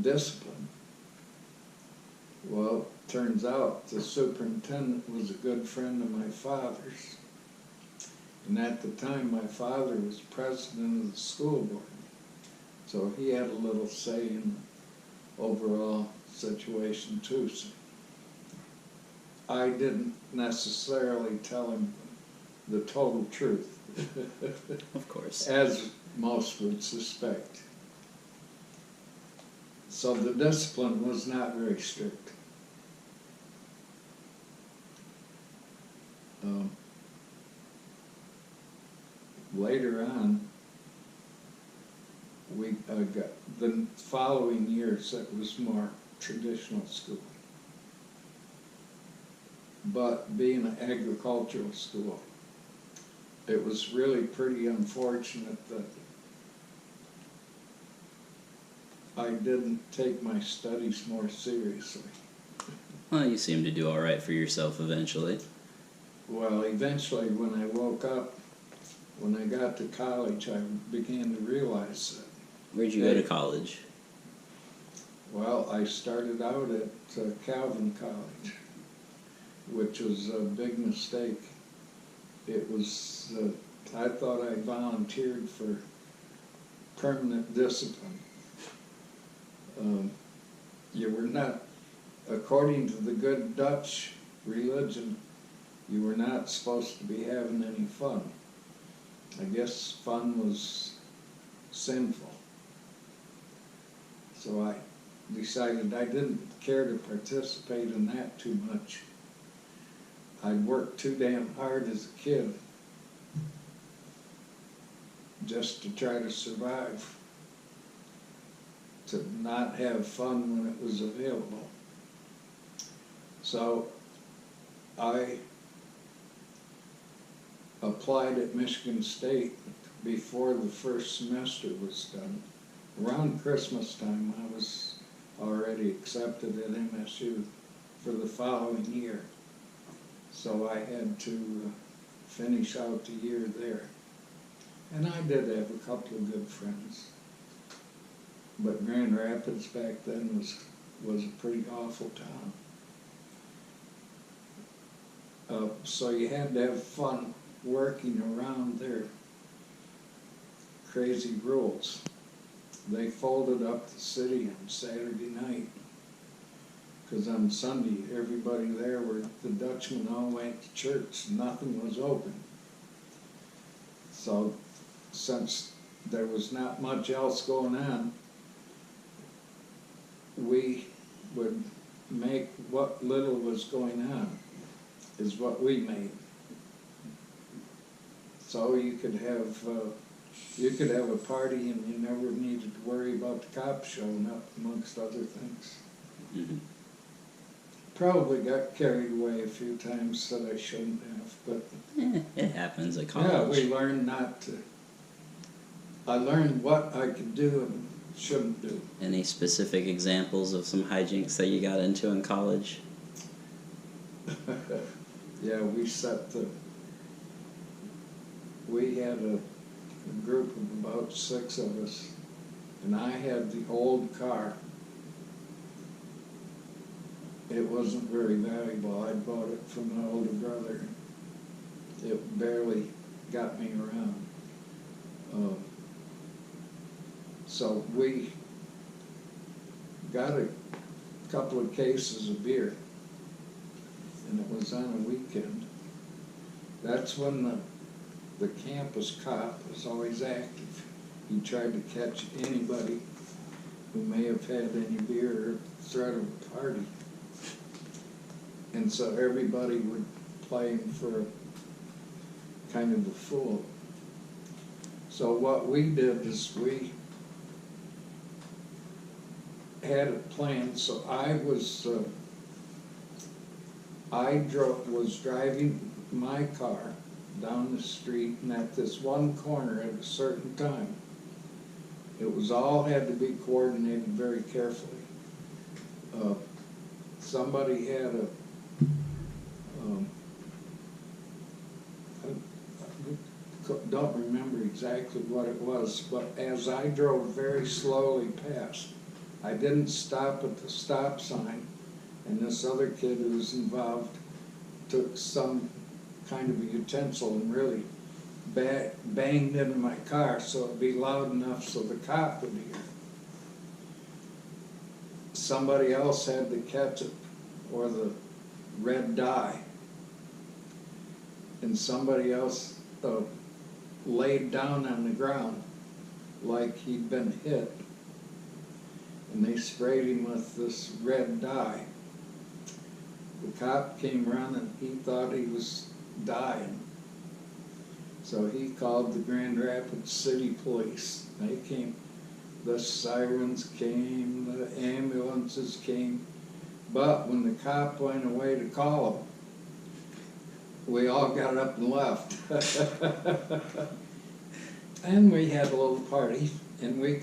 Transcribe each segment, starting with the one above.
discipline. Well, turns out the superintendent was a good friend of my father's. And at the time, my father was president of the school board. So he had a little say in the overall situation too. So I didn't necessarily tell him the total truth. Of course. As most would suspect. So the discipline was not very strict. Later on, we got the following years it was more traditional school. But being an agricultural school, it was really pretty unfortunate that I didn't take my studies more seriously. Well, you seem to do all right for yourself eventually. Well, eventually when I woke up, when I got to college, I began to realize that. Where'd you go to college? Well, I started out at Calvin College, which was a big mistake. It was, I thought I volunteered for permanent discipline. You were not, according to the good Dutch religion, you were not supposed to be having any fun. I guess fun was sinful. So I decided I didn't care to participate in that too much. I'd worked too damn hard as a kid just to try to survive, to not have fun when it was available. So I applied at Michigan State before the first semester was done. Around Christmas time, I was already accepted at MSU for the following year. So I had to finish out the year there. And I did have a couple of good friends. But Grand Rapids back then was a pretty awful town. So you had to have fun working around their crazy rules. They folded up the city on Saturday night, because on Sunday everybody there were, the Dutchmen all went to church, nothing was open. So since there was not much else going on, we would make what little was going on is what we made. So you could have a party and you never needed to worry about the cops showing up, amongst other things. Mm-hmm. Probably got carried away a few times that I shouldn't have, but It happens at college. yeah, we learned not to. I learned what I could do and shouldn't do. Any specific examples of some hijinks that you got into in college? Yeah, we had a group of about 6 of us, and I had the old car. It wasn't very valuable. I bought it from my older brother. It barely got me around. So we got a couple of cases of beer, and it was on a weekend. That's when the campus cop was always active. He tried to catch anybody who may have had any beer or threat of a party. And so everybody would play him for kind of a fool. So what we did is we had it planned. So I was driving my car down the street, and at this one corner at a certain time, it was all had to be coordinated very carefully. Somebody had I don't remember exactly what it was, but as I drove very slowly past, I didn't stop at the stop sign, and this other kid who was involved took some kind of a utensil and really banged into my car so it'd be loud enough so the cop would hear. Somebody else had the ketchup or the red dye, and somebody else laid down on the ground like he'd been hit, and they sprayed him with this red dye. The cop came running. He thought he was dying, so he called the Grand Rapids City Police. They came, the sirens came, the ambulances came, but when the cop went away to call them, we all got up and left. And we had a little party, and we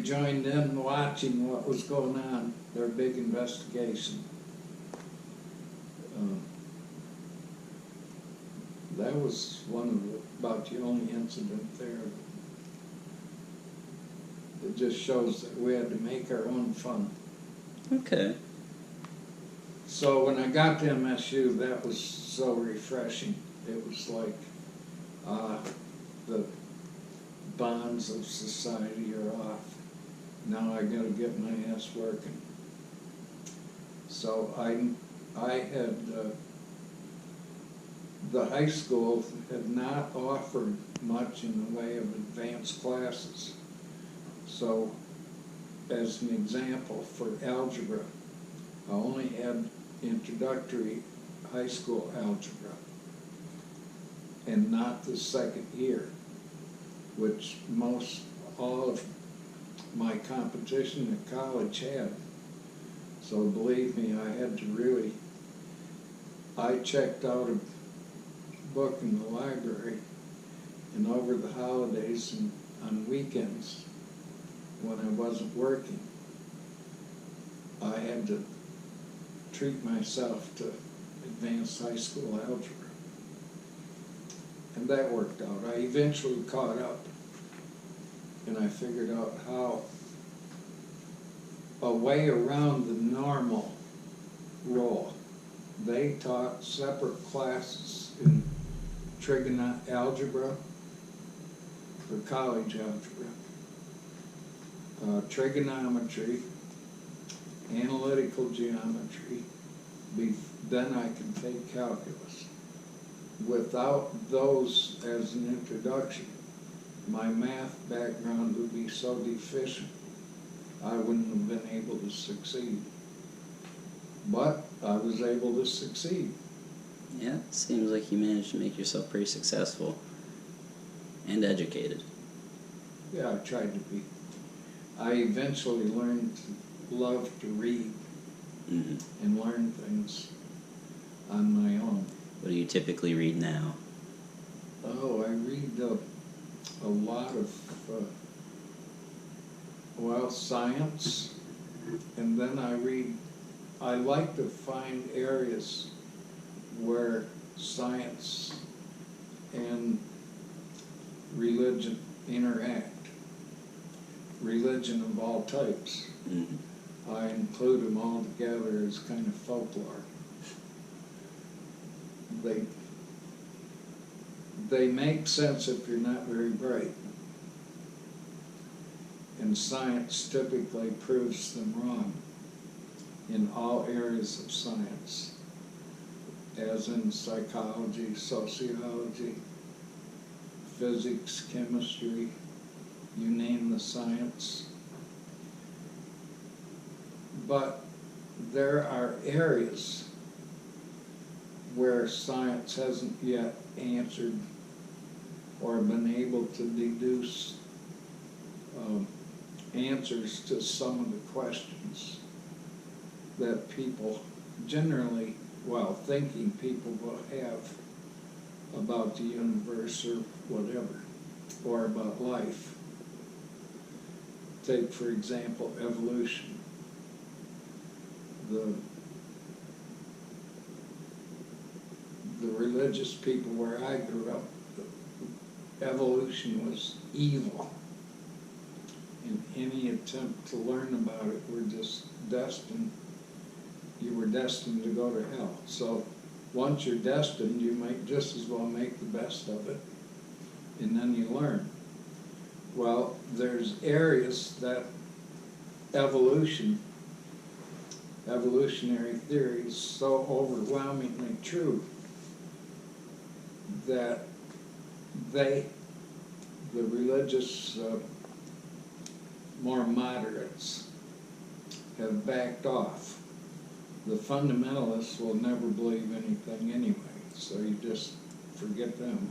joined in watching what was going on, their big investigation. That was about the only incident there. It just shows that we had to make our own fun. Okay. So when I got to MSU, that was so refreshing. It was like the bonds of society are off. Now I gotta get my ass working. So I had, the high school had not offered much in the way of advanced classes. So as an example, for algebra, I only had introductory high school algebra and not the second year, which all of my competition at college had. So believe me, I checked out a book in the library, and over the holidays and on weekends when I wasn't working, I had to treat myself to advanced high school algebra. And that worked out. I eventually caught up, and I figured out how a way around the normal role. They taught separate classes in algebra for college algebra, trigonometry, analytical geometry, then I can take calculus. Without those as an introduction, my math background would be so deficient, I wouldn't have been able to succeed. But I was able to succeed. Yeah, it seems like you managed to make yourself pretty successful and educated. Yeah, I tried to be. I eventually learned to love to read and learn things on my own. What do you typically read now? Oh, I read a lot of, science, and then I like to find areas where science and religion interact. Religion of all types. I include them all together as kind of folklore. They make sense if you're not very bright. And science typically proves them wrong in all areas of science, as in psychology, sociology, physics, chemistry, you name the science. But there are areas where science hasn't yet answered or been able to deduce answers to some of the questions that people generally, thinking people will have about the universe or whatever, or about life. Take, for example, evolution. The religious people where I grew up, evolution was evil and any attempt to learn about it were just destined, you were destined to go to hell. So once you're destined, you might just as well make the best of it, and then you learn. Well, there's areas that evolutionary theory is so overwhelmingly true that the religious, more moderates have backed off. The fundamentalists will never believe anything anyway, so you just forget them.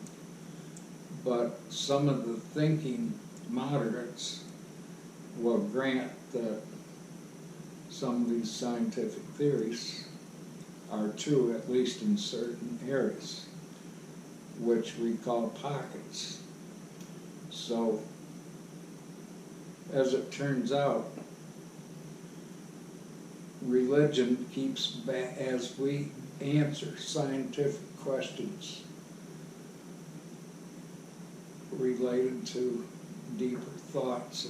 But some of the thinking moderates will grant that some of these scientific theories are true, at least in certain areas, which we call pockets. So, as it turns out, religion keeps back, as we answer scientific questions related to deeper thoughts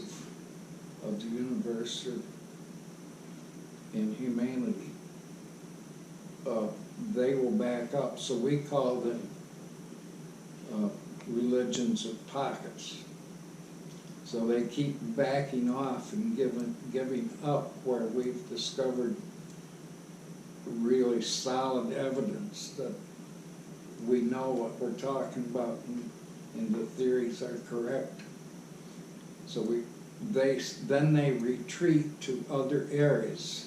of the universe and humanity, they will back up. So we call them religions of pockets. So they keep backing off and giving up where we've discovered really solid evidence that we know what we're talking about and the theories are correct. So then they retreat to other areas